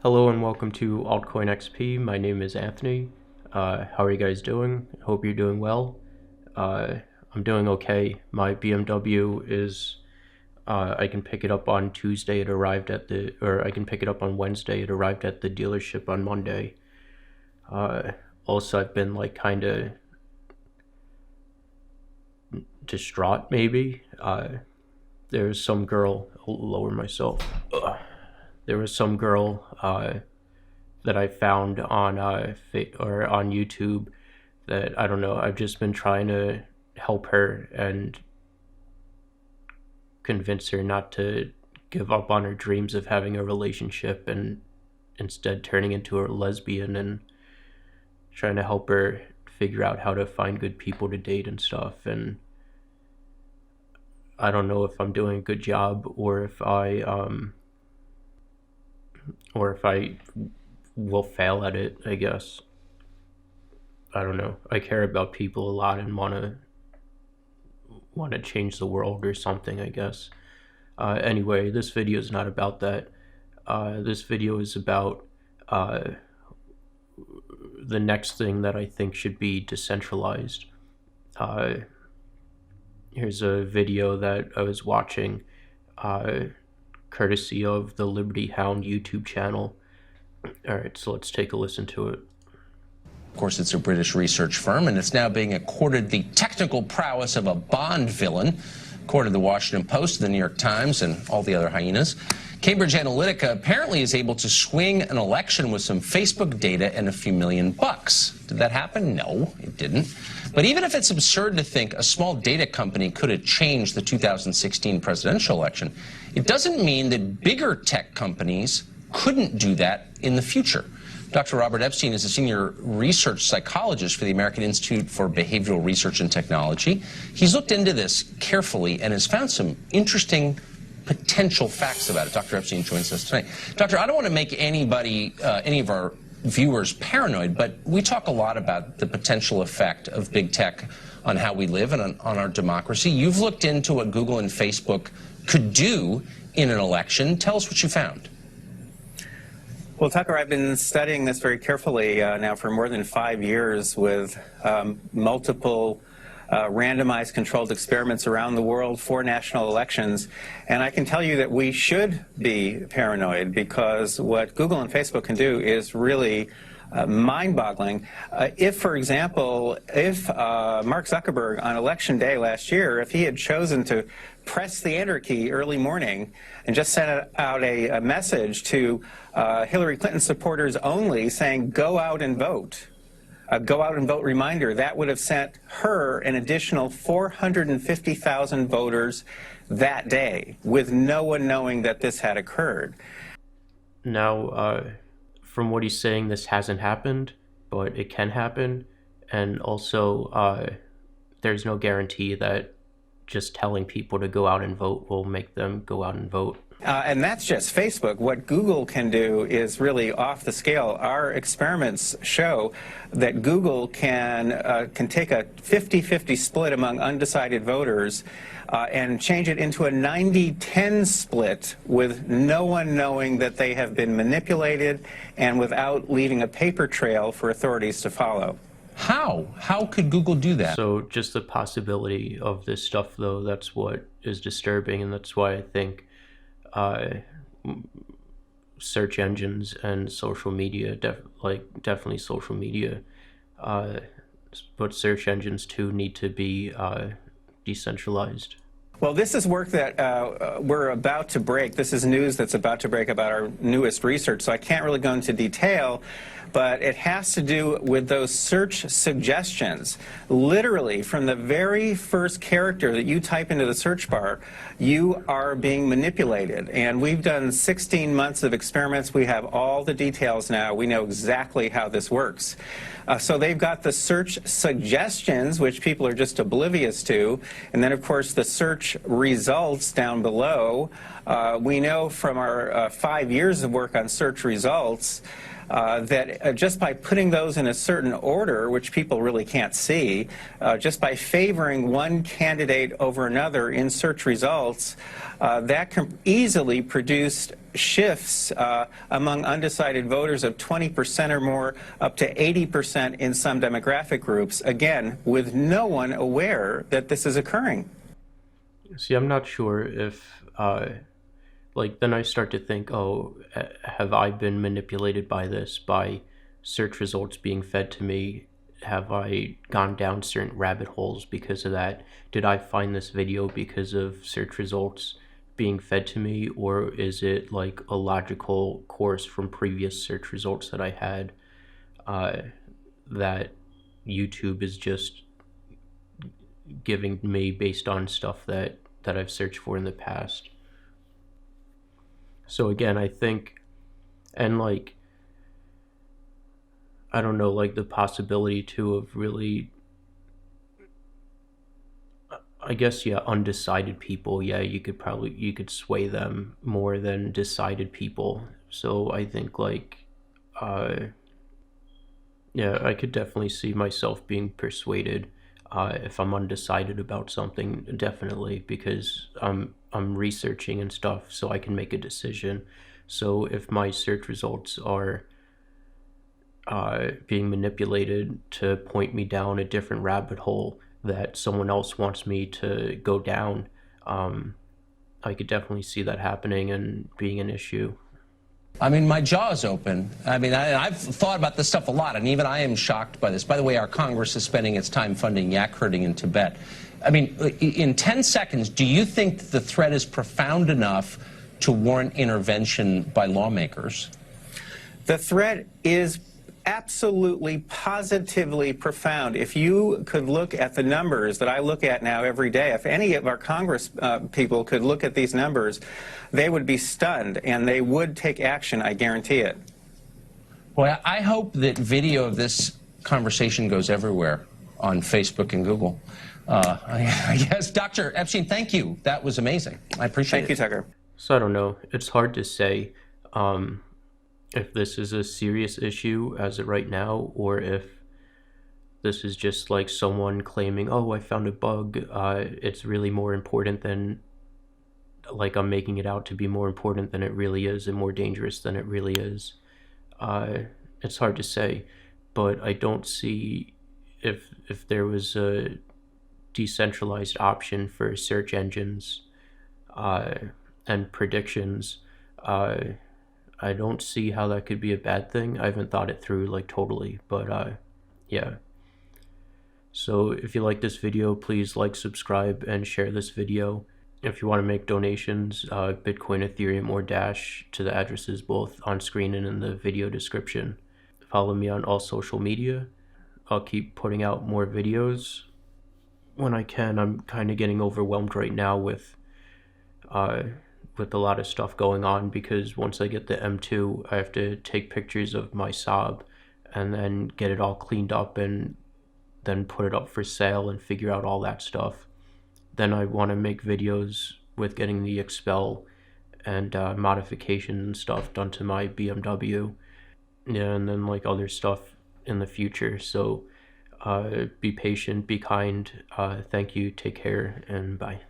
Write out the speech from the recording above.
Hello and welcome to Altcoin XP. My name is Anthony. How are you guys doing? Hope you're doing well. I'm doing okay. My BMW is, I can pick it up on Tuesday. It arrived at I can pick it up on Wednesday. It arrived at the dealership on Monday. Also, I've been like kind of distraught maybe. There was some girl, I'll lower myself. There was some girl that I found on on YouTube that, I don't know, I've just been trying to help her and convince her not to give up on her dreams of having a relationship and instead turning into a lesbian, and trying to help her figure out how to find good people to date and stuff. And I don't know if I'm doing a good job or if I will fail at it, I guess. I don't know. I care about people a lot and want to change the world or something, I guess. Anyway, this video is not about that. This video is about the next thing that I think should be decentralized. Here's a video that I was watching, courtesy of the Liberty Hound YouTube channel. Alright, so let's take a listen to it. Of course, it's a British research firm, and it's now being accorded the technical prowess of a Bond villain, according to the Washington Post, the New York Times, and all the other hyenas. Cambridge Analytica apparently is able to swing an election with some Facebook data and a few $1 million. Did that happen? No, it didn't. But even if it's absurd to think a small data company could have changed the 2016 presidential election, it doesn't mean that bigger tech companies couldn't do that in the future. Dr. Robert Epstein is a senior research psychologist for the American Institute for Behavioral Research and Technology. He's looked into this carefully and has found some interesting potential facts about it. Dr. Epstein joins us tonight. Doctor, I don't want to make anybody, any of our viewers paranoid, but we talk a lot about the potential effect of big tech on how we live and on our democracy. You've looked into what Google and Facebook could do in an election. Tell us what you found. Well, Tucker, I've been studying this very carefully now for more than 5 years with multiple randomized controlled experiments around the world for national elections. And I can tell you that we should be paranoid, because what Google and Facebook can do is really mind-boggling. If, for example, if Mark Zuckerberg on election day last year, if he had chosen to press the enter key early morning and just sent out a message to Hillary Clinton supporters only saying, go out and vote, a go out and vote reminder, that would have sent her an additional 450,000 voters that day, with no one knowing that this had occurred. Now, from what he's saying, this hasn't happened, but it can happen. And also, there's no guarantee that just telling people to go out and vote will make them go out and vote. And that's just Facebook. What Google can do is really off the scale. Our experiments show that Google can take a 50-50 split among undecided voters and change it into a 90-10 split with no one knowing that they have been manipulated, and without leaving a paper trail for authorities to follow. How? How could Google do that? So just the possibility of this stuff, though, that's what is disturbing, and that's why I think search engines and social media, definitely social media, but search engines too need to be decentralized. Well, this is work that we're about to break. This is news that's about to break about our newest research, so I can't really go into detail, but it has to do with those search suggestions. Literally, from the very first character that you type into the search bar, you are being manipulated. And we've done 16 months of experiments. We have all the details now. We know exactly how this works. So they've got the search suggestions, which people are just oblivious to, and then, of course, the search search results down below. We know from our 5 years of work on search results that just by putting those in a certain order, which people really can't see, just by favoring one candidate over another in search results, that can easily produce shifts among undecided voters of 20% or more, up to 80% in some demographic groups, again, with no one aware that this is occurring. See, I'm not sure if, then I start to think, oh, have I been manipulated by this, by search results being fed to me? Have I gone down certain rabbit holes because of that? Did I find this video because of search results being fed to me, or is it like a logical course from previous search results that I had that YouTube is just giving me based on stuff that I've searched for in the past? So again, I think, and like, I don't know, like the possibility too of really, I guess, yeah, undecided people, yeah, you could sway them more than decided people. So I think like, yeah, I could definitely see myself being persuaded if I'm undecided about something, definitely, because I'm researching and stuff so I can make a decision. So if my search results are being manipulated to point me down a different rabbit hole that someone else wants me to go down, I could definitely see that happening and being an issue. I mean, my jaw's open. I mean, I've thought about this stuff a lot, and even I am shocked by this. By the way, our Congress is spending its time funding yak herding in Tibet. I mean, in 10 seconds, do you think the threat is profound enough to warrant intervention by lawmakers? The threat is absolutely, positively profound. If you could look at the numbers that I look at now every day, if any of our Congress people could look at these numbers, they would be stunned, and they would take action, I guarantee it. Well, I hope that video of this conversation goes everywhere on Facebook and Google. I guess, Dr. Epstein, thank you. That was amazing. I appreciate it. Thank you, Tucker. So I don't know. It's hard to say if this is a serious issue as of right now, or if this is just like someone claiming, oh, I found a bug. It's really more important than, like, I'm making it out to be more important than it really is and more dangerous than it really is. It's hard to say, but I don't see if there was a decentralized option for search engines and predictions, I don't see how that could be a bad thing. I haven't thought it through like totally, but yeah. So if you like this video, please like, subscribe, and share this video. If you want to make donations, Bitcoin, Ethereum, or Dash, to the addresses both on screen and in the video description. Follow me on all social media. I'll keep putting out more videos when I can. I'm kind of getting overwhelmed right now with a lot of stuff going on, because once I get the M2, I have to take pictures of my Saab and then get it all cleaned up and then put it up for sale and figure out all that stuff. Then I want to make videos with getting the expel and modification and stuff done to my BMW. Yeah, and then like other stuff in the future. So be patient, be kind. Thank you, take care, and bye.